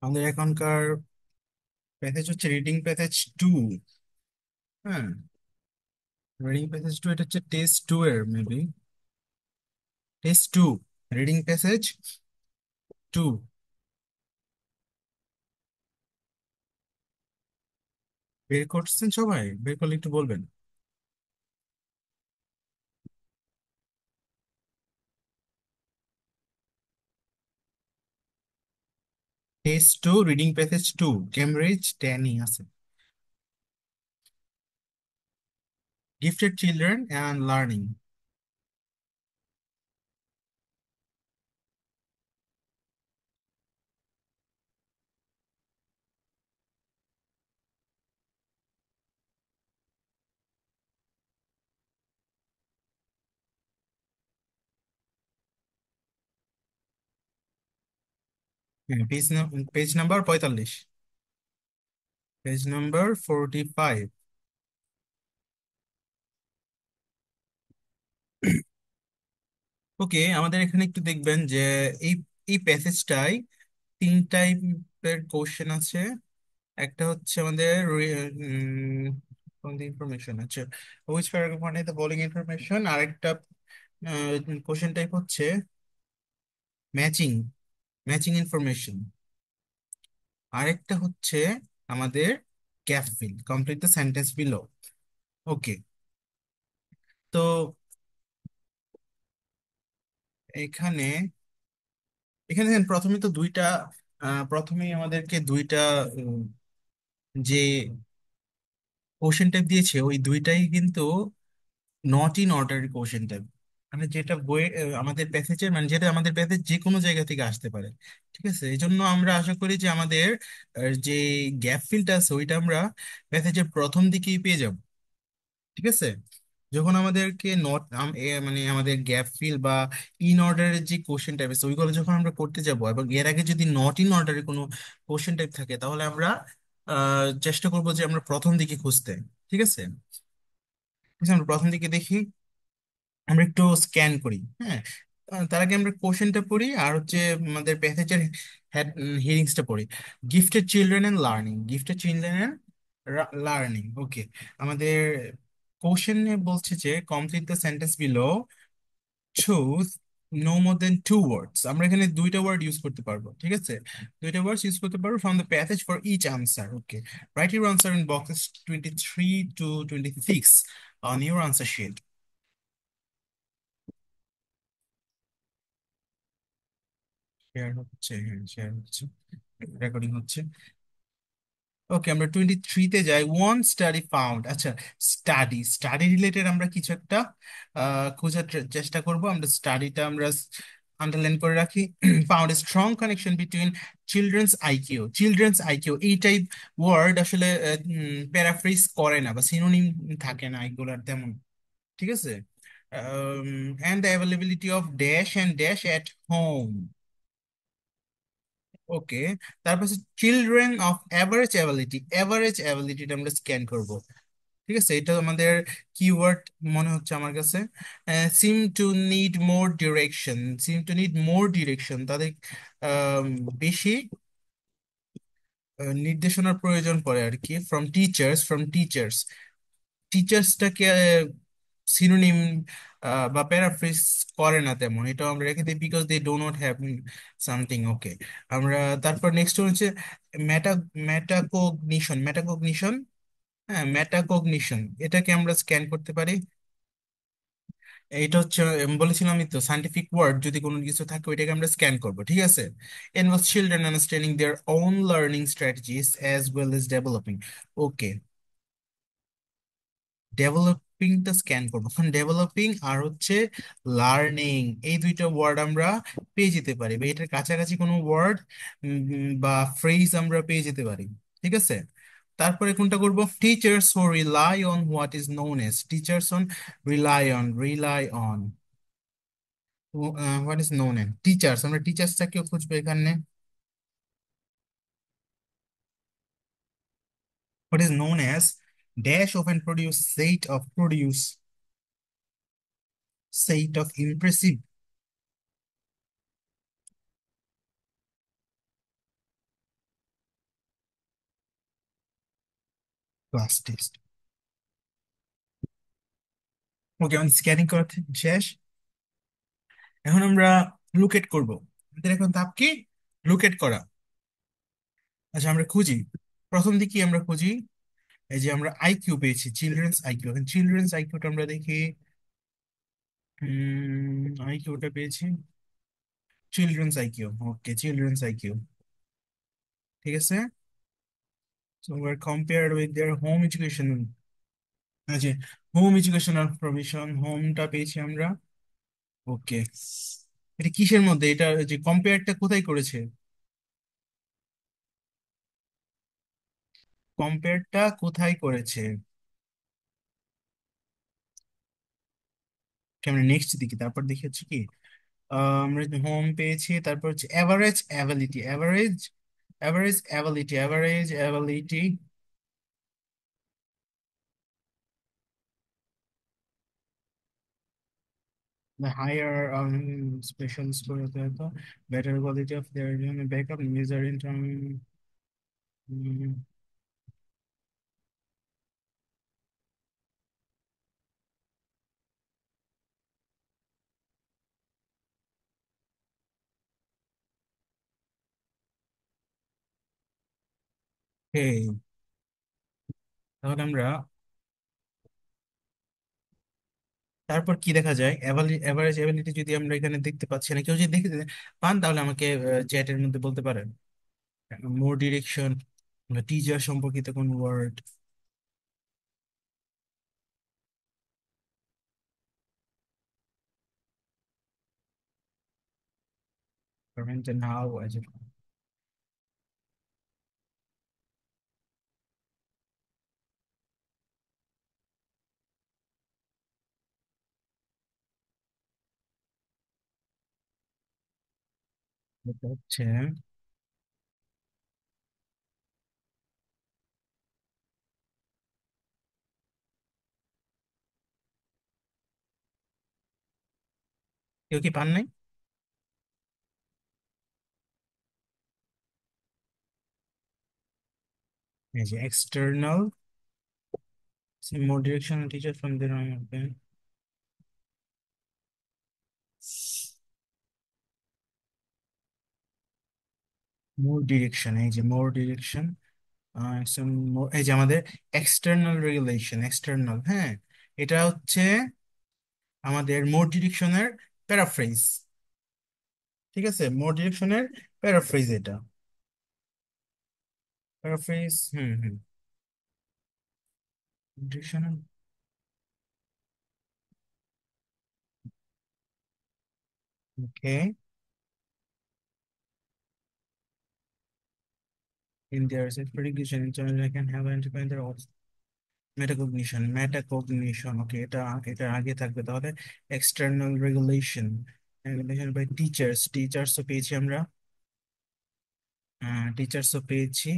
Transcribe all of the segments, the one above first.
আমাদের এখনকার প্যাসেজ হচ্ছে রিডিং প্যাসেজ টু। হ্যাঁ, রিডিং প্যাসেজ টু, এটা হচ্ছে টেস্ট টু এর maybe. Test two, reading passage two. বের করছেন সবাই? বের করলে একটু বলবেন। Test two, reading passage two, Cambridge ড্যানি আছে। Gifted children and learning. Page page number 45। Page number 45। Okay, আমাদের এখানে একটু দেখবেন যে এই এই প্যাসেজটাই তিন টাইপের কোশ্চেন আছে। একটা হচ্ছে আমাদের ইনফরমেশন আছে, হুইচ প্যারাগ্রাফ মানে দ্য ফলোইং ইনফরমেশন। আরেকটা কোশ্চেন টাইপ হচ্ছে ম্যাচিং, ম্যাচিং ইনফরমেশন। আরেকটা হচ্ছে আমাদের gap fill, complete the sentence below. Okay, তো এখানে এখানে দেখেন, প্রথমে তো দুইটা প্রথমেই আমাদেরকে দুইটা উম, যে কোশ্চেন টাইপ দিয়েছে ওই দুইটাই কিন্তু not in order question type. মানে যেটা বই আমাদের প্যাসেজের, মানে যেটা আমাদের প্যাসেজ যে কোনো জায়গা থেকে আসতে পারে। ঠিক আছে, এই জন্য আমরা আশা করি যে আমাদের যে গ্যাপ ফিলটা আছে ওইটা আমরা প্যাসেজের প্রথম দিকেই পেয়ে যাব। ঠিক আছে, যখন আমাদেরকে নট মানে আমাদের গ্যাপ ফিল বা ইন অর্ডারের যে কোশ্চেন টাইপ আছে ওইগুলো যখন আমরা করতে যাব, এবং এর আগে যদি নট ইন অর্ডারের কোনো কোশ্চেন টাইপ থাকে তাহলে আমরা চেষ্টা করবো যে আমরা প্রথম দিকে খুঁজতে। ঠিক আছে, ঠিক আছে, আমরা প্রথম দিকে দেখি, আমরা একটু স্ক্যান করি। হ্যাঁ, তার আগে আমরা কোশ্চেনটা পড়ি আর হচ্ছে আমাদের প্যাসেজের হেড হিয়ারিংসটা পড়ি। Gifted children and learning, gifted children and learning. Okay, আমাদের কোশ্চেনে বলছে যে complete the sentence below, choose no more than two words. আমরা এখানে দুইটা ওয়ার্ড ইউজ করতে পারবো। ঠিক আছে, দুইটা ওয়ার্ডস ইউজ করতে পারবো from the passage for each answer. Okay, write your answer in boxes 23 to 26 on your answer sheet. Share হচ্ছে, হ্যাঁ শেয়ার হচ্ছে, রেকর্ডিং হচ্ছে। ওকে, আমরা 23-তে যাই। One study found. আচ্ছা, স্টাডি স্টাডি রিলেটেড আমরা কিছু একটা খোঁজার চেষ্টা করব। আমরা স্টাডিটা আমরা আন্ডারলাইন করে রাখি। Found a strong connection between children's IQ, children's IQ এই টাইপ ওয়ার্ড আসলে প্যারাফ্রেজ করে না বা সিনোনিম থাকে না এগুলার তেমন। ঠিক আছে, and the availability of dash and dash at home. Okay, তারপর children of average ability, average অ্যাবিলিটিটা আমরা স্ক্যান করব। ঠিক আছে, এটা আমাদের কিওয়ার্ড মনে হচ্ছে আমার কাছে। Seem to need more direction, seem to need more direction, তাদের আম, বেশি নির্দেশনার প্রয়োজন পড়ে আর কি। ফ্রম টিচার্স, ফ্রম টিচার্স, টিচার্সটাকে সিনোনিম বা প্যারাফ্রেজ করে না তেমন, এটাও আমরা রেখে দিই because they do not have something. Okay, আমরা তারপর নেক্সট হচ্ছে মেটা মেটাকগনিশন, মেটাকগনিশন। হ্যাঁ, মেটাকগনিশন এটাকে আমরা স্ক্যান করতে পারি। এটা হচ্ছে বলেছিলাম আমি তো, সাইন্টিফিক ওয়ার্ড যদি কোনো কিছু থাকে ওইটাকে আমরা স্ক্যান করব। ঠিক আছে, involves children understanding their own learning strategies as well as developing. Okay, ডেভেলপিংটা স্ক্যান করবো। এখন ডেভেলপিং আর হচ্ছে লার্নিং এই দুইটা ওয়ার্ড আমরা পেয়ে যেতে পারি, বা এটার কাছাকাছি কোনো ওয়ার্ড বা ফ্রেজ আমরা পেয়ে যেতে পারি। ঠিক আছে, তারপরে কোনটা করব? Teachers who rely on what is known as, teachers on rely on, rely on what is known and teachers, আমরা টিচার্সটাকে খুঁজবো এখানে। What is known as dash of and produce, set of produce, set of impressive. Class test. Okay, আমাদের scanning করা শেষ। এখন আমরা লুকেট করব। আমাদের এখন ধাপ কি? লুকেট করা। আচ্ছা, আমরা খুঁজি। প্রথম দিকে আমরা খুঁজি, এই যে আমরা আইকিউ পেয়েছি, চিলড্রেন্স আইকিউ। এখন চিলড্রেন্স আইকিউটা আমরা দেখি। আইকিউটা পেয়েছি, চিলড্রেন্স আইকিউ। ওকে, চিলড্রেন্স আইকিউ, ঠিক আছে। So we're compared with their home education। আচ্ছা, হোম এডুকেশনাল প্রভিশন, হোমটা পেয়েছি আমরা। ওকে, এটা কিসের মধ্যে? এটা যে কম্পেয়ারটা কোথায় করেছে? কম্পেয়ারটা কোথায় করেছে? Okay, আমরা নেক্সট দিকে তারপর দেখি হচ্ছে কি, আমরা হোম পেয়েছি, তারপর হচ্ছে average ability, average average ability, average ability. The higher special score হতে হতো, better quality of their backup measure in term। এই, তাহলে আমরা তারপর কি দেখা যায়? এভারেজ অ্যাবিলিটি যদি আমরা এখানে দেখতে পাচ্ছি না, কেউ যদি দেখতে পান তাহলে আমাকে চ্যাটের মধ্যে বলতে পারেন। মোর ডিরেকশন, টিচার সম্পর্কিত কোন word? Current and how as it, এটা হচ্ছে, কেউ কি পান নাই? এই যে external, more direction teacher from there, more direction, এই যে মোর ডিরেকশন, এই যে আমাদের এক্সটার্নাল রেগুলেশন, এক্সটার্নাল, হ্যাঁ, এটা হচ্ছে আমাদের মোর ডিরেকশনের প্যারাফ্রেজ। ঠিক আছে, মোর ডিরেকশনের প্যারাফ্রেজ এটা, paraphrase. Hmm hmm, direction. Okay, in their self-recognition in terms I can have independent of metacognition, metacognition. Okay, এটা এটা আগে থাকবে তাহলে। External regulation, regulation by teachers, টিচার্সও পেয়েছি আমরা। টিচার্সও পেয়েছি।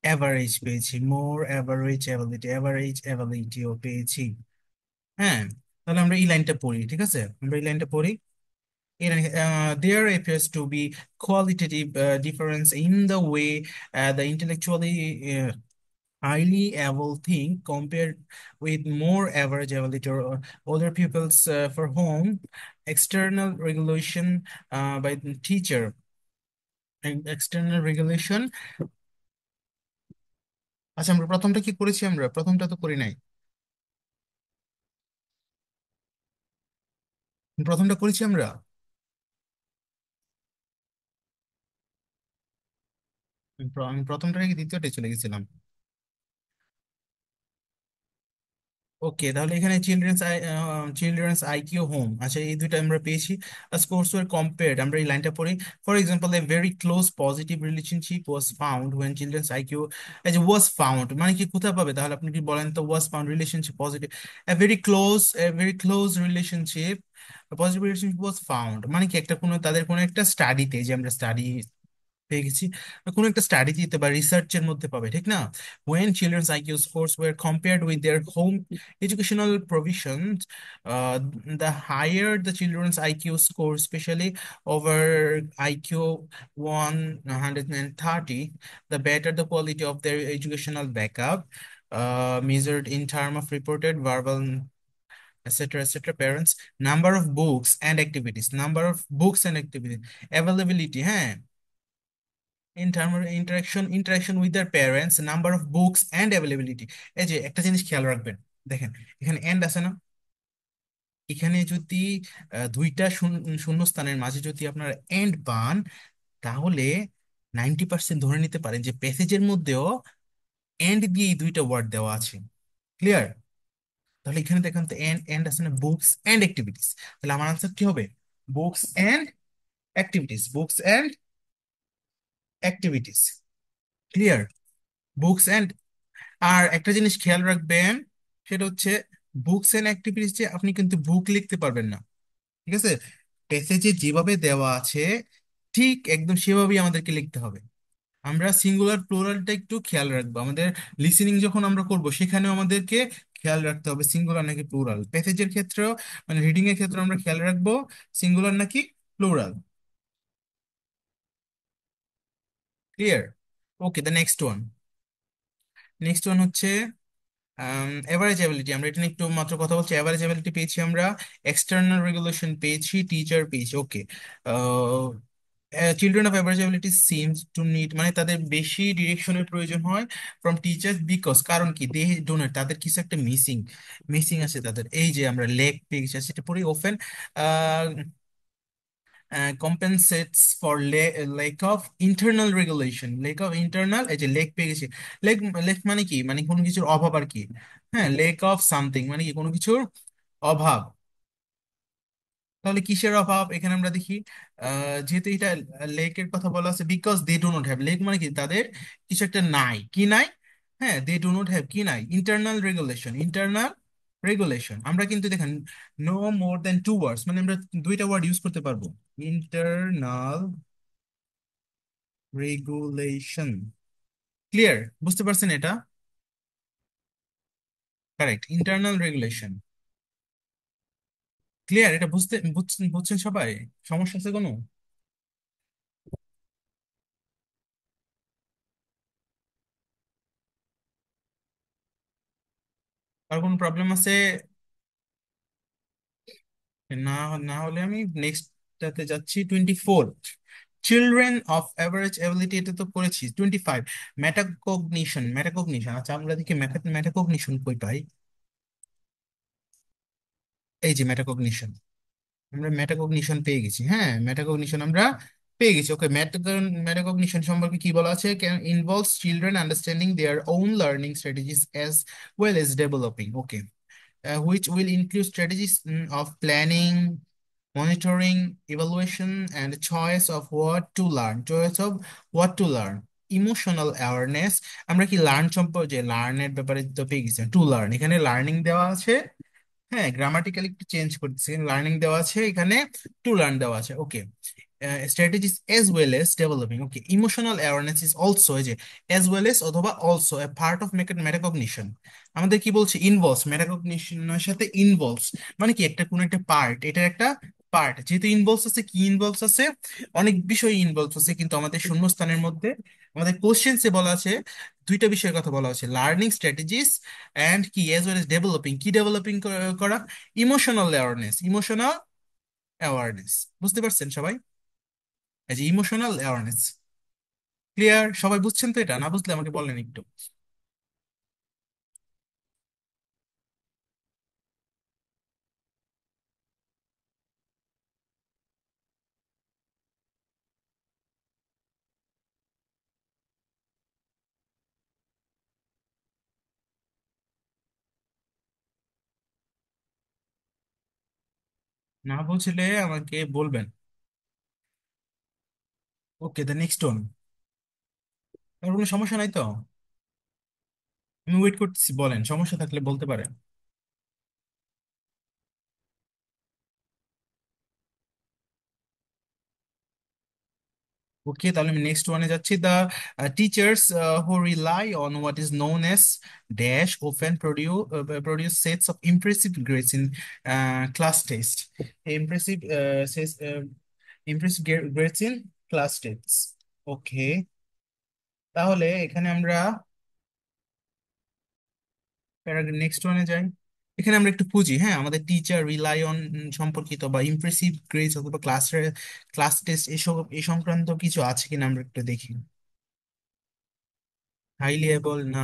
অ্যাভারেজ পেয়েছি, মোর অ্যাভারেজ অ্যাবিলিটি, অ্যাভারেজ অ্যাবিলিটিও পেয়েছি। হ্যাঁ, তাহলে আমরা এই লাইনটা পড়ি, ঠিক আছে, আমরা এই লাইনটা পড়ি। There appears to be qualitative difference in the way the intellectually highly able thing compared with more average ability or older pupils for whom external regulation by the teacher and external regulation। আচ্ছা, আমরা প্রথমটা কি করেছি? আমরা প্রথমটা তো করি নাই। প্রথমটা করেছি আমরা। আমি প্রথমটা রেখে দ্বিতীয়টায় চলে গেছিলাম। ওকে, তাহলে এখানে চিলড্রেন্স আইকিউ হোম, আচ্ছা, এই দুইটা আমরা পেয়েছি। স্কোরস ওয়ার কম্পেয়ার্ড, আমরা এই লাইনটা পড়ি। For example, a very close positive relationship was found when children's IQ, এই যে ওয়াজ ফাউন্ড মানে কি, কোথায় পাবে? তাহলে আপনি কি বলেন তো, was found relationship positive, A very close relationship, positive relationship was found মানে কি, একটা কোনো তাদের কোনো একটা স্টাডিতে, যে আমরা স্টাডি পেয়ে গেছি, কোনো একটা স্টাডি দিতে বা রিসার্চের মধ্যে পাবে, ঠিক না? when children's IQ scores were compared with their home educational provisions, uh, the higher the children's IQ score, especially over IQ 130, the better the quality of their educational backup. measured in term of reported verbal, etc., etc. Parents, number of books and activities, number of books and activities, availability, হ্যাঁ, in term of interaction with their parents, number of books and availability। এই যে একটা জিনিস খেয়াল রাখবেন, দেখেন এখানে and আছে না, এখানে যদি দুইটা শূন্যস্থানের মাঝে যদি আপনারা এন্ড পান, তাহলে 90% ধরে নিতে পারেন যে প্যাসেজের মধ্যেও এন্ড দিয়ে এই দুইটা ওয়ার্ড দেওয়া আছে। ক্লিয়ার? তাহলে এখানে দেখেন তো এন্ড এন্ড আছে না, বুকস এন্ড অ্যাক্টিভিটিস, তাহলে আমার আনসার কি হবে? Books and activities, books and activities. Clear? Books and, আর একটা জিনিস খেয়াল রাখবেন, সেটা হচ্ছে বুকস এন্ড অ্যাক্টিভিটিস যে আপনি কিন্তু বুক লিখতে পারবেন না, ঠিক আছে? প্যাসেজে যেভাবে দেওয়া আছে ঠিক একদম সেভাবেই আমাদেরকে লিখতে হবে। আমরা সিঙ্গুলার প্লুরালটা একটু খেয়াল রাখবো, আমাদের লিসেনিং যখন আমরা করব সেখানেও আমাদেরকে খেয়াল রাখতে হবে সিঙ্গুলার নাকি প্লুরাল। প্যাসেজের ক্ষেত্রেও মানে রিডিং এর ক্ষেত্রে আমরা খেয়াল রাখবো সিঙ্গুলার নাকি plural. Clear? Okay, the next one. Next one হচ্ছে এভারেজেবিলিটি। আমরা এটা নিয়ে একটু মাত্র কথা বলছি। এভারেজেবিলিটি পেয়েছি আমরা, এক্সটার্নাল রেগুলেশন পেয়েছি, টিচার পেয়েছি। Okay, children of average ability seems to need, মানে তাদের বেশি ডিরেকশনের প্রয়োজন হয় ফ্রম টিচার্স, বিকজ কারণ কি, দে ডোনেট, তাদের কিছু একটা মিসিং মিসিং আছে তাদের। এই যে আমরা লেক পেয়েছি, সেটা পড়ি often compensates for lack of internal regulation, lack of internal, এই যে লেক পেয়ে গেছি। লেক, লেক মানে কি, মানে কোনো কিছুর অভাব আর কি। হ্যাঁ, লেক অফ সামথিং মানে কি, কোনো কিছুর অভাব। তাহলে কিসের অভাব এখানে আমরা দেখি, যেহেতু এটা লেকের কথা বলা আছে, because they do not have, lake মানে কি তাদের কিছু একটা নাই, কি নাই? হ্যাঁ, দে ডু নট হ্যাভ কি নাই, ইন্টারনাল রেগুলেশন, ইন্টারনাল রেগুলেশন। আমরা কিন্তু দেখেন নো মোর দেন টু ওয়ার্ডস, মানে আমরা দুইটা ওয়ার্ড ইউজ করতে পারবো, ইন্টারনাল রেগুলেশন। ক্লিয়ার? বুঝতে পারছেন এটা? Correct, internal regulation. ক্লিয়ার? এটা বুঝতে বুঝছেন বুঝছেন সবাই? সমস্যা আছে কোনো? আর কোনো প্রবলেম আছে? না, না হলে আমি নেক্সটটাতে যাচ্ছি, 24। চিলড্রেন অফ অ্যাভারেজ এবিলিটি, এটা তো পড়েছি। 25, মেটাকগনিশন। মেটাকগনিশন, আচ্ছা আমরা দেখি মেটাকগনিশন কই পাই। এই যে মেটাকগনিশন, আমরা মেটাকগনিশন পেয়ে গেছি। হ্যাঁ, মেটাকগনিশন আমরা পেয়ে গেছি। ওকে, মেটাকগনিশন সম্পর্কে কি বলা আছে? Can involves children understanding their own learning strategies as well as developing. Okay, which will include strategies of planning, monitoring, evaluation, and choice of what to learn. Choice of what to learn. Emotional awareness, আমরা কি learn সম্পর্কে, যে লার্নের ব্যাপারে তো পেয়ে গেছি, to learn, এখানে learning দেওয়া আছে। হ্যাঁ, গ্রামাটিক্যালি একটু চেঞ্জ করতেছি, লার্নিং দেওয়া আছে এখানে, টু লার্ন দেওয়া আছে। ওকে, strategies as well as developing. Okay, emotional awareness is also, এই যে as well as অথবা also a part of metacognition। আমাদের কি বলছে, ইনভলভস, মেটাকগনিশনের সাথে ইনভলভস মানে কি, একটা কোন একটা পার্ট, এটার একটা পার্ট, যেহেতু ইনভলভস আছে, কি ইনভলভস আছে, অনেক বিষয় ইনভলভস আছে, কিন্তু আমাদের শূন্যস্থানের মধ্যে আমাদের কোশ্চেন্সে বলা আছে দুইটা বিষয়ের কথা বলা আছে, লার্নিং স্ট্র্যাটেজিস অ্যান্ড কি, এজ ওয়েল এজ ডেভেলপিং। কি ডেভেলপিং করা? Emotional awareness, emotional awareness. বুঝতে পারছেন সবাই? এই যে ইমোশনাল অ্যাওয়ারনেস। ক্লিয়ার? সবাই বুঝছেন তো? এটা না বুঝলে আমাকে বলেন একটু। না বুঝলে আমাকে বলবেন। ওকে, দ্য নেক্সট ওয়ান। আর কোনো সমস্যা নাই তো? আমি ওয়েট করতেছি, বলেন সমস্যা থাকলে বলতে পারেন। ওকে, তাহলে আমি নেক্সট ওয়ানে যাচ্ছি। The teachers who rely on what is known as dash open produce sets of impressive grades in class test. Impressive impressive grades in class test. Okay, তাহলে এখানে আমরা প্যারাগ্রাফ নেক্সট ওয়ানে যাই। এখানে আমরা একটু খুঁজি, হ্যাঁ, আমাদের টিচার রিলাই অন সম্পর্কিত বা ইমপ্রেসিভ গ্রেডস অথবা ক্লাস টেস্ট এসব এই সংক্রান্ত কিছু আছে কিনা আমরা একটু দেখি। হাইলি এবল না,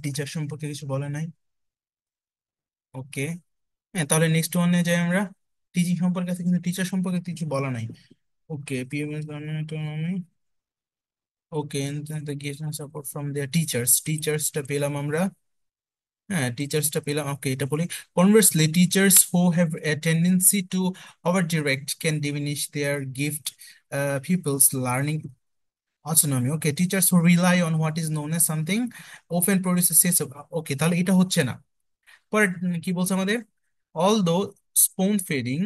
টিচার সম্পর্কে কিছু বলে নাই। ওকে, হ্যাঁ, তাহলে নেক্সট ওয়ানে যাই আমরা। টিচিং সম্পর্কে আছে কিন্তু টিচার সম্পর্কে কিছু বলা নাই। Okay, PMS okay, support from their টিচার্সটা পেলাম আমরা। হ্যাঁ, টিচার্সটা পেলাম, ওকে, এটা বলি। Conversely teachers who have a tendency to over direct can diminish their gift peoples learning autonomy. Okay, teachers who rely on what is known as something often produces sense of, okay, তাহলে এটা হচ্ছে না। পরে কি বলছে আমাদের, although spoon feeding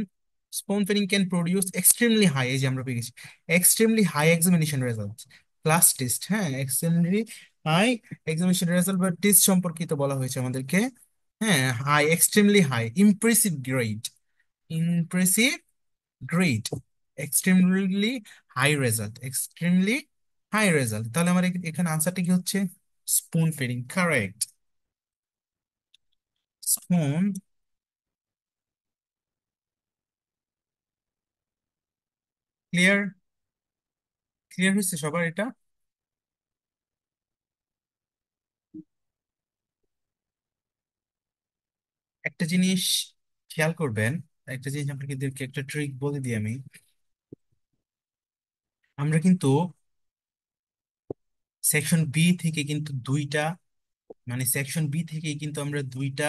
spoon feeding can produce extremely high, এই যে আমরা পেয়ে গেছি, extremely high examination result, class test, হ্যাঁ, এক্সট্রিমলি হাই এক্সামিনেশন রেজাল্ট বা টেস্ট সম্পর্কিত বলা হয়েছে আমাদেরকে। হ্যাঁ, high, extremely high, impressive grade, impressive grade, extremely high result, extremely high result. তাহলে আমার এখানে আনসারটা কি হচ্ছে? Spoon feeding, correct. Spoon, clear? Clear হয়েছে সবার এটা? একটা জিনিস খেয়াল করবেন, একটা জিনিস আপনাদেরকে একটা ট্রিক বলে দিই আমি। আমরা কিন্তু সেকশন বি থেকে কিন্তু দুইটা, মানে সেকশন বি থেকে কিন্তু আমরা দুইটা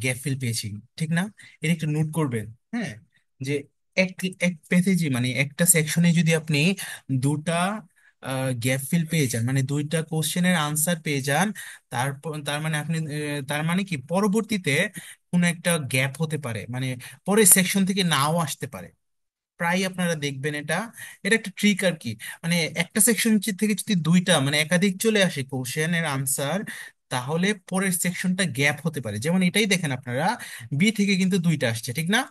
গ্যাপ ফিল পেয়েছি, ঠিক না? এটা একটু নোট করবেন, হ্যাঁ, যে এক এক প্যাসেজে মানে একটা সেকশনে যদি আপনি দুটা গ্যাপ ফিল পেয়ে যান, মানে দুইটা কোশ্চেনের আনসার পেয়ে যান, তারপর তার মানে আপনি তার মানে কি পরবর্তীতে কোনো একটা গ্যাপ হতে পারে, মানে পরের সেকশন থেকে নাও আসতে পারে। প্রায় আপনারা দেখবেন এটা, এটা একটা ট্রিক আর কি। মানে একটা সেকশন থেকে যদি দুইটা মানে একাধিক চলে আসে কোশ্চেনের আনসার, তাহলে পরের সেকশনটা গ্যাপ হতে পারে। যেমন এটাই দেখেন আপনারা, বি থেকে কিন্তু দুইটা আসছে, ঠিক না?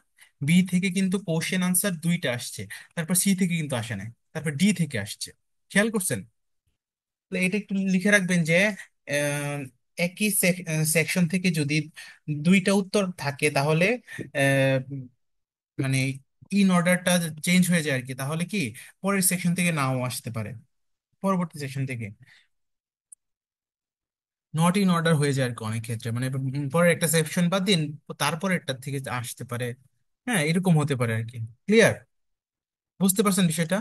বি থেকে কিন্তু কোশ্চেন আনসার দুইটা আসছে, তারপর সি থেকে কিন্তু আসে নাই, তারপর ডি থেকে আসছে। খেয়াল করছেন? তো এটা একটু লিখে রাখবেন যে আহ, একই সেকশন থেকে যদি দুইটা উত্তর থাকে, তাহলে মানে ইন অর্ডারটা চেঞ্জ হয়ে যায় আর কি। তাহলে কি পরের সেকশন থেকে নাও আসতে পারে, পরবর্তী সেকশন থেকে নট ইন অর্ডার হয়ে যায় আর কি অনেক ক্ষেত্রে, মানে পরের একটা সেকশন বাদ দিন, তারপরেরটা থেকে আসতে পারে। হ্যাঁ, এরকম হতে পারে আর কি। ক্লিয়ার? বুঝতে পারছেন বিষয়টা?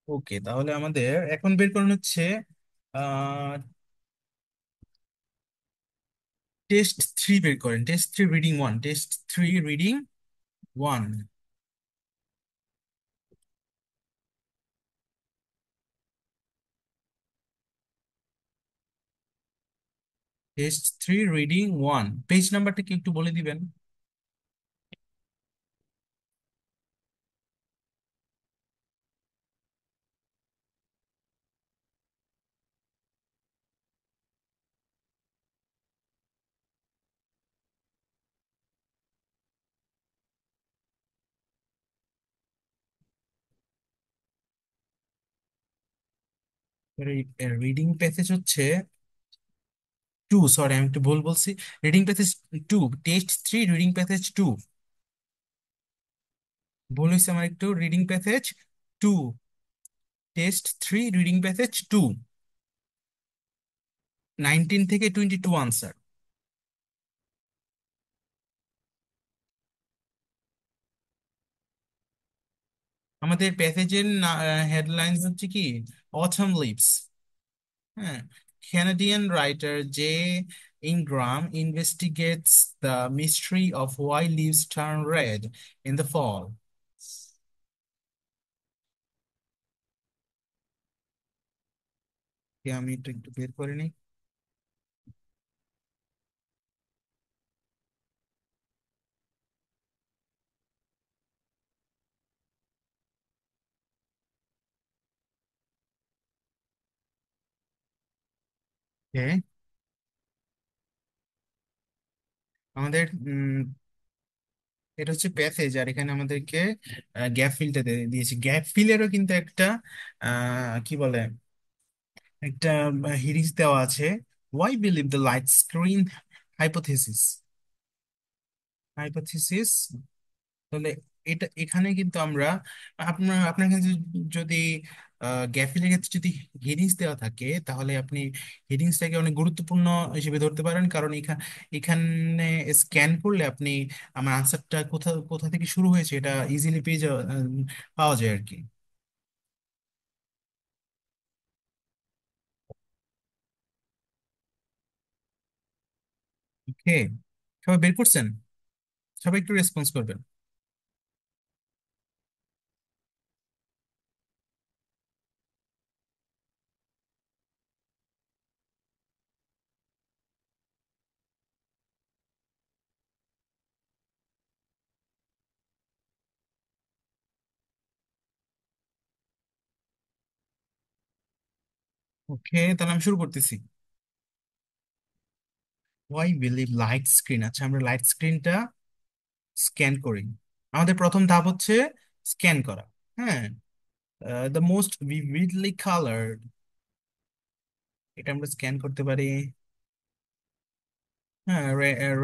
ওকে, তাহলে আমাদের এখন বের করানো হচ্ছে আহ টেস্ট থ্রি বের করেন, test three reading one, test three reading one, test three reading one, page নাম্বারটা কি একটু বলে দিবেন? রিডিং প্যাসেজ হচ্ছে টু, সরি আমি একটু ভুল বলছি। Reading passage two, test three reading passage two, ভুল হয়েছে আমার একটু। Reading passage two, test three reading passage two, 19 থেকে 22 আনসার। আমাদের প্যাসেজের হেডলাইন হচ্ছে কি, অথম লিভস। হ্যাঁ, Canadian writer J. Ingram investigates the mystery of why leaves turn red in the fall. আমি একটু একটু বের করে নিই। Okay, আমাদের এটা হচ্ছে প্যাসেজ, আর এখানে আমাদেরকে গ্যাপ ফিলটা দিয়েছি। গ্যাপ ফিলেরও কিন্তু একটা কি বলে, একটা হিরিস দেওয়া আছে। Why believe the light screen hypothesis. Hypothesis, তাহলে এটা এখানে কিন্তু আমরা, আপনার কাছে যদি গ্যাফিলের ক্ষেত্রে যদি হেডিংস দেওয়া থাকে, তাহলে আপনি হেডিংসটাকে অনেক গুরুত্বপূর্ণ হিসেবে ধরতে পারেন, কারণ এখানে স্ক্যান করলে আপনি আমার আনসারটা কোথা কোথা থেকে শুরু হয়েছে এটা ইজিলি পেয়ে যাওয়া, পাওয়া যায় আর কি। ওকে, সবাই বের করছেন? সবাই একটু রেসপন্স করবেন। ওকে, তাহলে আমি শুরু করতেছি। ওয়াই বিলিভ লাইট স্ক্রিন, আচ্ছা আমরা লাইট স্ক্রিনটা স্ক্যান করি। আমাদের প্রথম ধাপ হচ্ছে স্ক্যান করা। হ্যাঁ, দ্য মোস্ট vividly colored, এটা আমরা স্ক্যান করতে পারি। হ্যাঁ,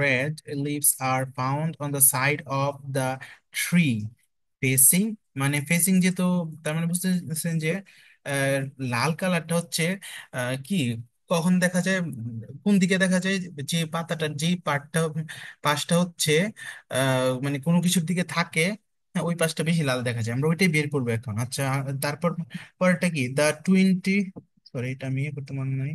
red leaves are found on the side of the tree facing, মানে ফেসিং যেহেতু, তার মানে বুঝতেছেন যে আহ, লাল কালারটা হচ্ছে কি, কখন দেখা যায়, কোন দিকে দেখা যায়, যে পাতাটার যেই পাটটা পাশটা হচ্ছে মানে কোনো কিছুর দিকে থাকে, হ্যাঁ, ওই পাশটা বেশি লাল দেখা যায়, আমরা ওইটাই বের করবো এখন। আচ্ছা, তারপর পরেরটা কি, দ্য 20, সরি এটা আমি ইয়ে করতে মনে নাই।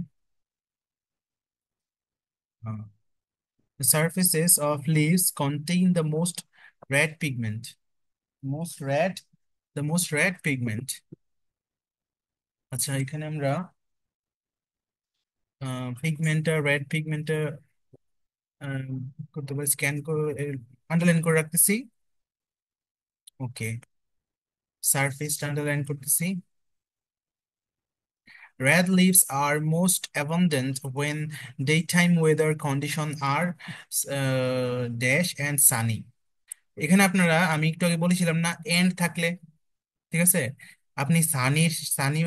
The surfaces of leaves contain the most red pigment. Most red, the most red pigment. আচ্ছা, এখানে আমরা পিগমেন্টটা, রেড পিগমেন্টটা করতে পারি, স্ক্যান করে আন্ডারলাইন করে রাখতেছি। ওকে, সারফেসটা আন্ডারলাইন করতেছি। Red leaves are most abundant when daytime weather conditions are dash and sunny. এখানে আপনারা, আমি একটু আগে বলেছিলাম না, এন্ড থাকলে, ঠিক আছে, আপনি সানি, সানি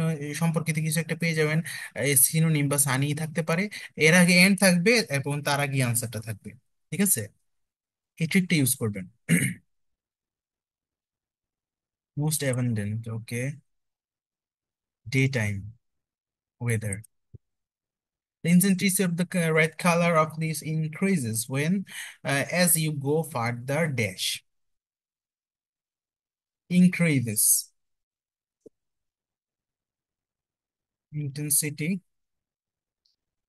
সম্পর্কিত কিছু একটা পেয়ে যাবেন, সিনোনিম বা সানি থাকতে পারে, এর আগে এন্ড থাকবে এবং তার আগে আনসারটা থাকবে। ঠিক আছে, এই ট্রিকটা ইউজ করবেন। Most abundant, okay, day time weather. The intensity of the red color of this increases when as you go further dash, increases intensity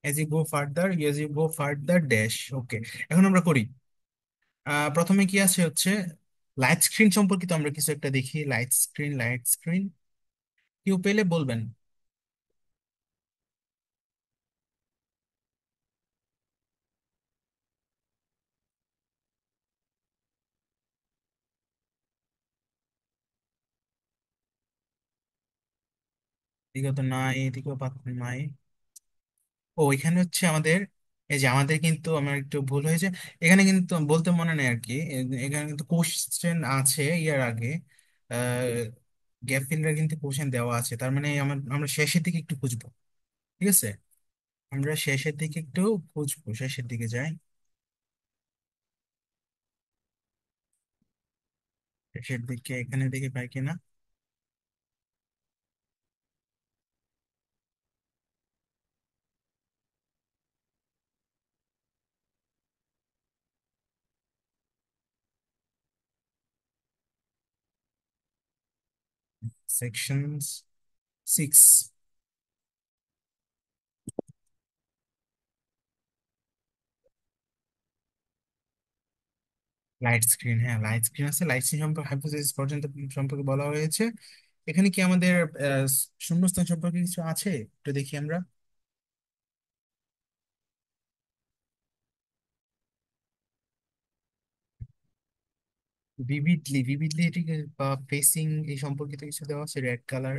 as you go further dash। ওকে, এখন আমরা করি। প্রথমে কি আছে হচ্ছে লাইট স্ক্রিন সম্পর্কিত আমরা কিছু একটা দেখি। লাইট স্ক্রিন, লাইট স্ক্রিন, কেউ পেলে বলবেন। এদিকে তো নাই, এদিকেও পাত্র নাই। ও, এখানে হচ্ছে আমাদের, এই যে আমাদের কিন্তু আমার একটু ভুল হয়েছে, এখানে কিন্তু বলতে মনে নেই আর কি, এখানে কিন্তু কোশ্চেন আছে ইয়ার আগে, গ্যাপ ফিলার কিন্তু কোশ্চেন দেওয়া আছে, তার মানে আমরা শেষের দিকে একটু খুঁজবো। ঠিক আছে, আমরা শেষের দিকে একটু খুঁজবো, শেষের দিকে যাই। শেষের দিকে এখানে দেখি পাই কিনা। Sections 6, light screen. হ্যাঁ, লাইট স্ক্রিন আছে, লাইট স্ক্রিন সম্পর্কে হাইপোথিসিস পর্যন্ত সম্পর্কে বলা হয়েছে। এখানে কি আমাদের আহ, শূন্যস্থান সম্পর্কে কিছু আছে, একটু দেখি আমরা। ভিভিডলি, ভিভিডলি এটি বা ফেসিং এই সম্পর্কিত কিছু দেওয়া আছে, রেড কালার।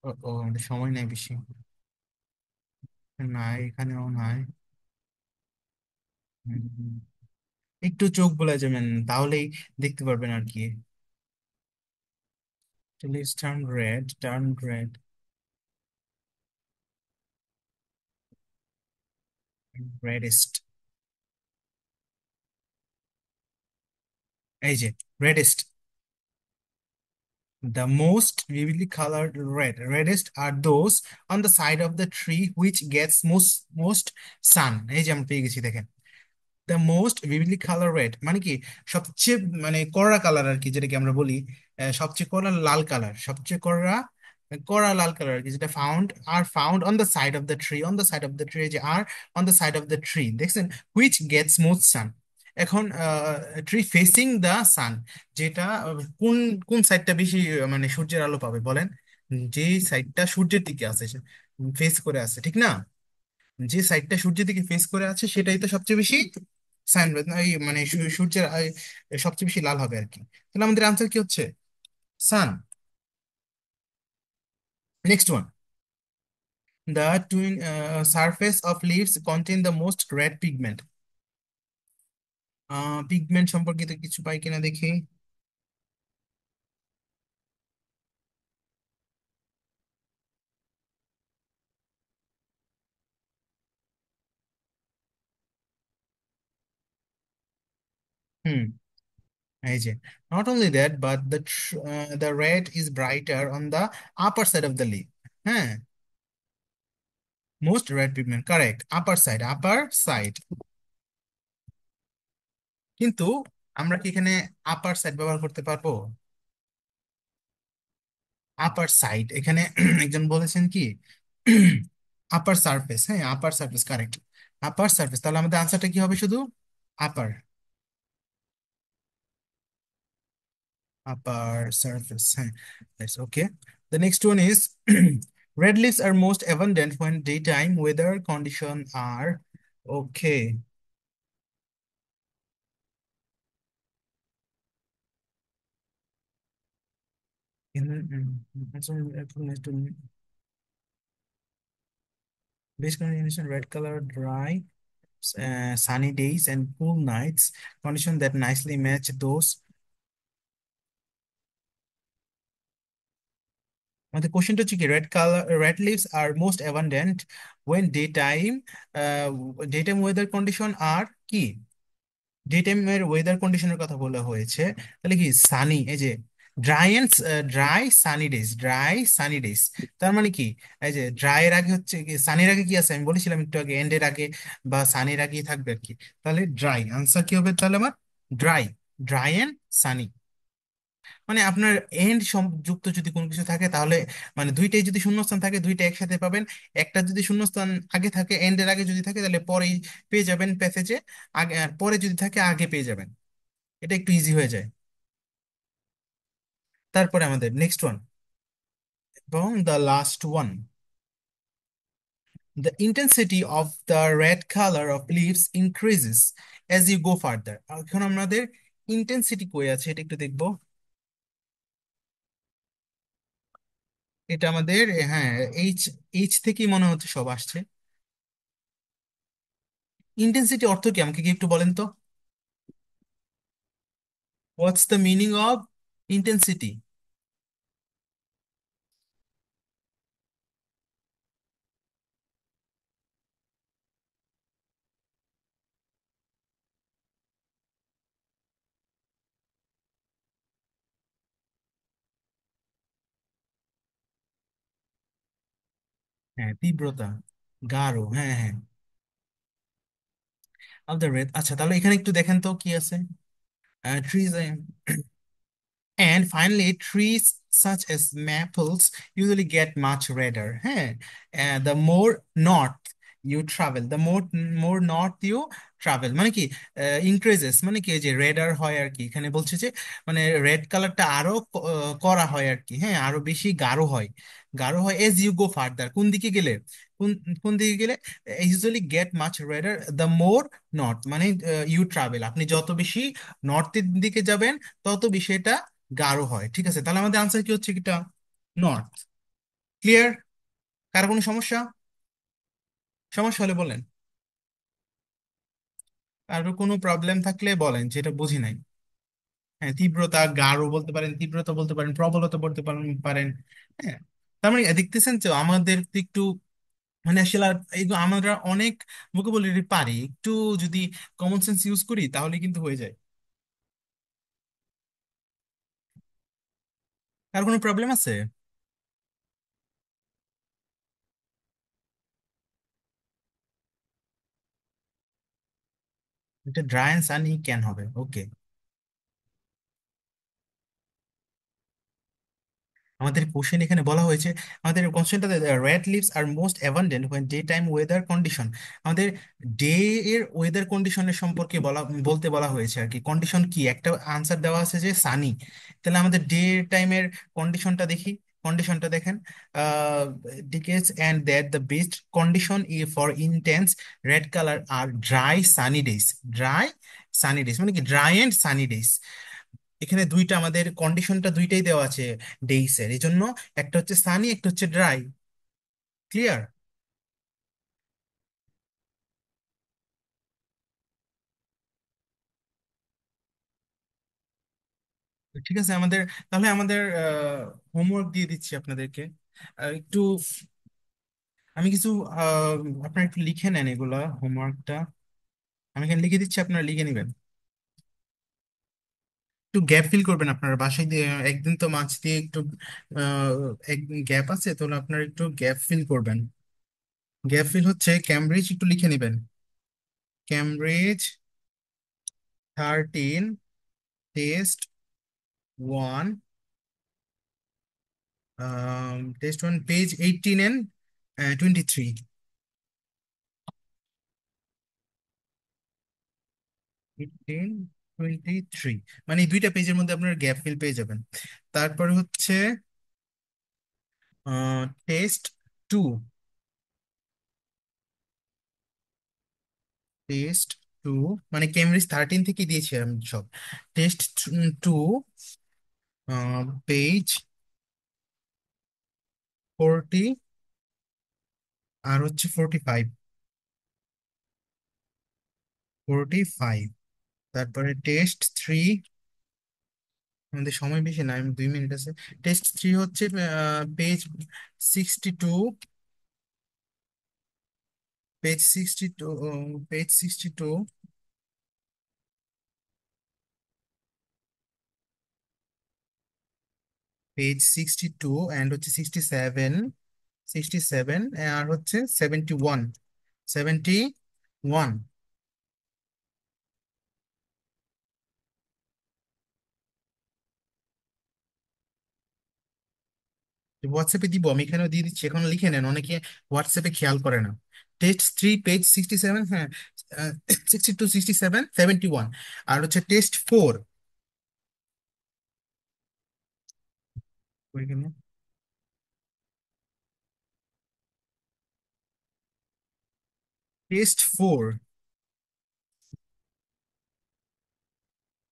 ও ও, আমাদের সময় নাই বেশি। নাই, এখানেও নাই। হুম, হুম। একটু চোখ বুলে যাবেন, তাহলেই দেখতে পারবেন আর কি। Leaves turn red, turn red, reddest, এই যে রেডেস্ট, the most vividly colored reddest are those on the side of the tree which gets most sun। এই যে আমরা পেয়ে গেছি দেখেন, the most vividly colour red মানে কি, সবচেয়ে মানে কড়া কালার আর কি, যেটাকে আমরা বলি সবচেয়ে কড়া লাল কালার, সবচেয়ে কড়া কড়া লাল কালার আর কি, যেটা found on the side of the tree, on the side of the tree, যে আর on the side of the tree দেখছেন, হুইচ গেটস মোস্ট সান। এখন ট্রি ফেসিং দ্য সান, যেটা কোন কোন সাইডটা বেশি মানে সূর্যের আলো পাবে বলেন, যে সাইডটা সূর্যের দিকে আছে, ফেস করে আছে, ঠিক না? যে সাইডটা সূর্যের দিকে ফেস করে আছে সেটাই তো সবচেয়ে বেশি সান, এই মানে সূর্যের সবচেয়ে বেশি লাল হবে আর কি। তাহলে আমাদের আনসার কি হচ্ছে? Sun. Next one, the twin surface of leaves contain the most red pigment. Pigment সম্পর্কিত কিছু পাই কিনা দেখি। হুম, এই যে, not only that but the red is brighter on the upper side of the leaf. হ্যাঁ, most red pigment correct, upper side, upper side. কিন্তু আমরা কি এখানে আপার সাইড ব্যবহার করতে পারবো? আপার সাইড এখানে একজন বলেছেন কি আপার সারফেস, হ্যাঁ আপার সারফেস কারেক্ট, আপার সারফেস, তাহলে আমাদের আনসারটা কি হবে শুধু আপার, আপার সারফেস, হ্যাঁ, that's okay. The next one is red leaves are most abundant when daytime weather condition are okay. Base combination red color, dry, sunny days and cool nights, condition that nicely match those। আমাদের কোশ্চেনটা হচ্ছে কি, red leaves আর most abundant when day time, day time weather condition আর কি, day টাইমের weather কন্ডিশনের কথা বলা হয়েছে। তাহলে কি সানি, এই যে dry and dry sunny days, dry sunny days, তার মানে কি, এই যে ড্রাই এর আগে হচ্ছে কি, সানির আগে কি আছে আমি বলেছিলাম একটু আগে, এন্ডের আগে বা সানির আগেই থাকবে আর কি। তাহলে ড্রাই আনসার কি হবে তাহলে আমার? Dry, dry and sunny. মানে আপনার এন্ড যুক্ত যদি কোনো কিছু থাকে তাহলে, মানে দুইটাই যদি শূন্যস্থান থাকে দুইটা একসাথে পাবেন, একটা যদি শূন্যস্থান আগে থাকে, এন্ডের আগে যদি থাকে তাহলে পরেই পেয়ে যাবেন প্যাসেজে, আগে আর পরে যদি থাকে আগে পেয়ে যাবেন, এটা একটু ইজি হয়ে যায়। তারপরে আমাদের নেক্সট ওয়ান এবং the last one, the intensity of the red colour of leaves increases as you go further. এখন আমাদের ইন্টেন্সিটি কই আছে এটা একটু দেখবো। এটা আমাদের হ্যাঁ, এইচ, এইচ থেকেই মনে হচ্ছে সব আসছে। ইন্টেন্সিটি অর্থ কি আমাকে কি একটু বলেন তো, what's the meaning of intensity? হ্যাঁ, তীব্রতা, গাঢ়, হ্যাঁ হ্যাঁ, অফ দ্য রেড। আচ্ছা তাহলে এখানে একটু দেখেন তো কি আছে। Trees, and finally, trees such as maples usually get much redder. Hey, the more north you travel, the more north you travel, মানে কি ইনক্রিজেস, মানে কি এই যে রেডার হয় আর কি, এখানে বলছে যে মানে রেড কালারটা আরো করা হয় আর কি, হ্যাঁ আরো বেশি গাঢ় হয়, গাঢ় হয় এজ ইউ গো ফার্দার, কোন দিকে গেলে, কোন কোন দিকে গেলে, usually get much redder the more north, মানে ইউ ট্রাভেল, আপনি যত বেশি নর্থের দিকে যাবেন তত বেশি এটা গাঢ় হয়। ঠিক আছে, তাহলে আমাদের আনসার কি হচ্ছে কিটা, নর্থ। ক্লিয়ার? কার কোনো সমস্যা? সমস্যা হলে বলেন। আরো কোনো প্রবলেম থাকলে বলেন, যেটা বুঝি নাই। হ্যাঁ, তীব্রতা, গাঢ় বলতে পারেন, তীব্রতা বলতে পারেন, প্রবলতা বলতে পারেন। হ্যাঁ, তার মানে দেখতেছেন তো আমাদের তো একটু মানে আসলে এইগুলো আমরা অনেক ভোকাবুলারি পারি, একটু যদি কমন সেন্স ইউজ করি তাহলে কিন্তু হয়ে যায়। আর কোনো প্রবলেম আছে? এটা ড্রাই অ্যান্ড সানি ক্যান হবে, ওকে। আমাদের কোশ্চেন এখানে বলা হয়েছে, আমাদের কোশ্চেনটাতে রেড লিভস আর most abundant when day time weather condition. আমাদের ডে এর ওয়েদার কন্ডিশনের সম্পর্কে বলতে বলা হয়েছে আর কি। কন্ডিশন কি, একটা আনসার দেওয়া আছে যে সানি। তাহলে আমাদের ডে টাইমের কন্ডিশনটা দেখি। কন্ডিশনটা দেখেন, dictates and that the best condition for intense red colour are dry sunny days. Dry sunny days মানে কি, ড্রাই অ্যান্ড সানি ডেজ। এখানে দুইটা আমাদের কন্ডিশনটা দুইটাই দেওয়া আছে ডেইস এর, এই জন্য একটা হচ্ছে সানি, একটা হচ্ছে ড্রাই। ক্লিয়ার? ঠিক আছে আমাদের, তাহলে আমাদের হোমওয়ার্ক দিয়ে দিচ্ছি আপনাদেরকে। একটু আমি কিছু আহ, আপনারা একটু লিখে নেন এগুলা হোমওয়ার্কটা। আমি এখানে লিখে দিচ্ছি, আপনারা লিখে নেবেন। একটু গ্যাপ ফিল করবেন আপনারা বাসায় দিয়ে, একদিন তো মাঝ দিয়ে একটু আহ, এক গ্যাপ আছে, তাহলে আপনারা একটু গ্যাপ ফিল করবেন। গ্যাপ ফিল হচ্ছে ক্যামব্রিজ, একটু লিখে নেবেন। Cambridge 13, test 1, test 1, page 18 and 23। 18, 23, মানে এই দুইটা পেজের মধ্যে আপনার গ্যাপ ফিল পেয়ে যাবেন। তারপরে হচ্ছে টেস্ট 2। টেস্ট 2 মানে কেমব্রিজ 13 থেকে দিয়েছি আমি সব। টেস্ট 2, পেজ 40 আর হচ্ছে 45। 45। তারপরে টেস্ট 3, আমাদের সময় বেশি না, আমি 2 মিনিট আছে। টেস্ট 3 হচ্ছে page 62। Page 62, page 62, page 62 and হচ্ছে 67। 67 আর হচ্ছে 71। 71। হোয়াটসঅ্যাপে দিব, আমি এখানেও দিয়ে দিচ্ছি, এখন লিখে নেন, অনেকে হোয়াটসঅ্যাপে খেয়াল করে না। টেস্ট 3 পেজ 67, হ্যাঁ, 62, 67, 71। আর হচ্ছে টেস্ট 4, ওইখানে টেস্ট 4,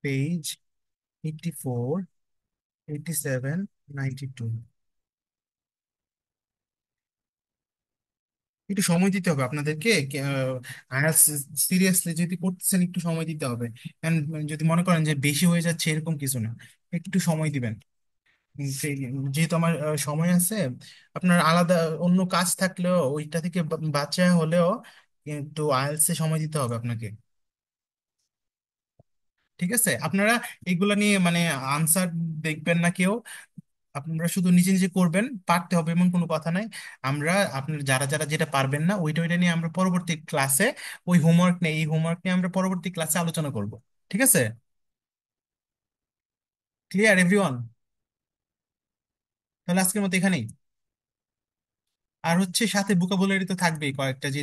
পেজ 84, 87, 92। একটু সময় দিতে হবে আপনাদেরকে। আয়াস সিরিয়াসলি যদি করতেছেন একটু সময় দিতে হবে। কারণ যদি মনে করেন যে বেশি হয়ে যাচ্ছে, এরকম কিছু না, একটু সময় দিবেন। যেহেতু আমার সময় আছে, আপনার আলাদা অন্য কাজ থাকলেও ওইটা থেকে বাচ্চা হলেও কিন্তু আইএলটিএস এ সময় দিতে হবে আপনাকে। ঠিক আছে, আপনারা এগুলা নিয়ে মানে আনসার দেখবেন না কেউ, আপনারা শুধু নিজে নিজে করবেন, পারতে হবে এমন কোনো কথা নাই। আমরা আপনার যারা যারা যেটা পারবেন না ওইটা ওইটা নিয়ে আমরা পরবর্তী ক্লাসে, ওই হোমওয়ার্ক নিয়ে, এই হোমওয়ার্ক নিয়ে আমরা পরবর্তী ক্লাসে আলোচনা করব। ঠিক আছে? Clear everyone? তাহলে আজকের মতো এখানেই। আর হচ্ছে সাথে ভোকাবুলারি তো থাকবেই কয়েকটা, যে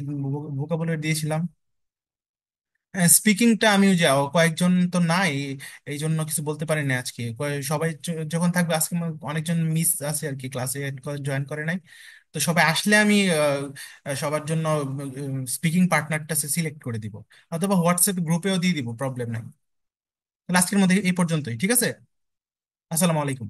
ভোকাবুলারি দিয়েছিলাম। স্পিকিংটা আমিও যাও, কয়েকজন তো নাই, এই জন্য কিছু বলতে পারি না আজকে। সবাই যখন থাকবে আজকে, অনেকজন মিস আছে আর কি, ক্লাসে জয়েন করে নাই। তো সবাই আসলে আমি সবার জন্য স্পিকিং পার্টনারটা সিলেক্ট করে দিব, অথবা হোয়াটসঅ্যাপ গ্রুপেও দিয়ে দিব, প্রবলেম নাই। তাহলে আজকের মধ্যে এই পর্যন্তই, ঠিক আছে? আসসালামু আলাইকুম।